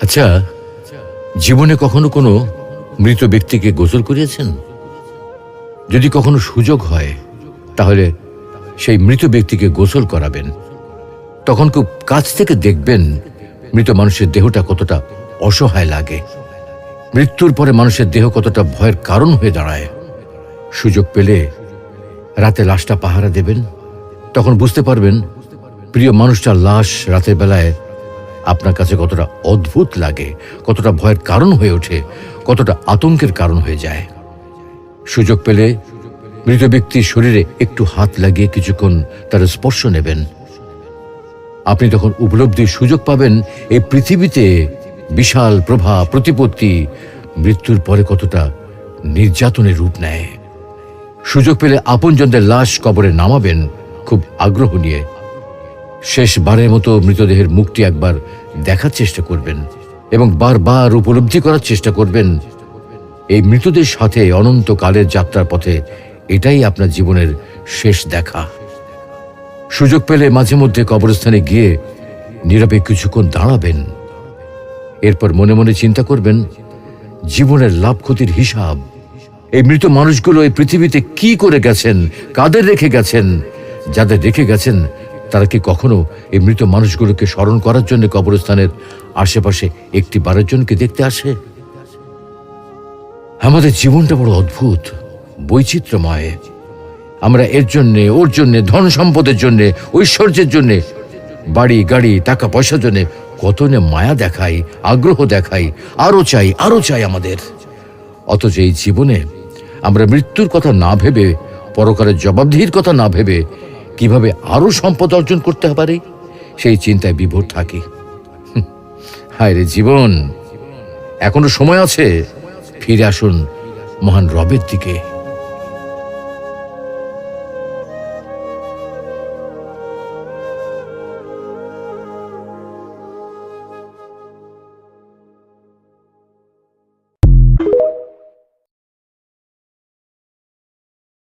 আচ্ছা, জীবনে কখনো কোনো মৃত ব্যক্তিকে গোসল করিয়েছেন? যদি কখনো সুযোগ হয় তাহলে সেই মৃত ব্যক্তিকে গোসল করাবেন। তখন খুব কাছ থেকে দেখবেন মৃত মানুষের দেহটা কতটা অসহায় লাগে, মৃত্যুর পরে মানুষের দেহ কতটা ভয়ের কারণ হয়ে দাঁড়ায়। সুযোগ পেলে রাতে লাশটা পাহারা দেবেন, তখন বুঝতে পারবেন প্রিয় মানুষটার লাশ রাতের বেলায় আপনার কাছে কতটা অদ্ভুত লাগে, কতটা ভয়ের কারণ হয়ে ওঠে, কতটা আতঙ্কের কারণ হয়ে যায়। সুযোগ পেলে মৃত ব্যক্তির শরীরে একটু হাত লাগিয়ে কিছুক্ষণ তার স্পর্শ নেবেন। আপনি তখন উপলব্ধির সুযোগ পাবেন এই পৃথিবীতে বিশাল প্রভা প্রতিপত্তি মৃত্যুর পরে কতটা নির্যাতনের রূপ নেয়। সুযোগ পেলে আপনজনদের লাশ কবরে নামাবেন খুব আগ্রহ নিয়ে। শেষবারের মতো মৃতদেহের মুখটি একবার দেখার চেষ্টা করবেন এবং বারবার উপলব্ধি করার চেষ্টা করবেন এই মৃতদের সাথে অনন্তকালের যাত্রার পথে এটাই আপনার জীবনের শেষ দেখা। সুযোগ পেলে মাঝে মধ্যে কবরস্থানে গিয়ে নীরবে কিছুক্ষণ দাঁড়াবেন। এরপর মনে মনে চিন্তা করবেন জীবনের লাভ ক্ষতির হিসাব। এই মৃত মানুষগুলো এই পৃথিবীতে কি করে গেছেন, কাদের রেখে গেছেন। যাদের রেখে গেছেন তারা কি কখনো এই মৃত মানুষগুলোকে স্মরণ করার জন্য কবরস্থানের আশেপাশে একটি বারের জনকে দেখতে আসে? আমাদের জীবনটা বড় অদ্ভুত, বৈচিত্র্যময়। আমরা এর জন্যে, ওর জন্যে, ধন সম্পদের জন্যে, ঐশ্বর্যের জন্যে, বাড়ি গাড়ি টাকা পয়সার জন্যে কত না মায়া দেখাই, আগ্রহ দেখাই, আরো চাই আমাদের। অথচ এই জীবনে আমরা মৃত্যুর কথা না ভেবে, পরকালের জবাবদিহির কথা না ভেবে কিভাবে আরো সম্পদ অর্জন করতে পারি সেই চিন্তায় বিভোর থাকি। হায় রে জীবন, এখনো সময় আছে, ফিরে আসুন মহান রবের দিকে।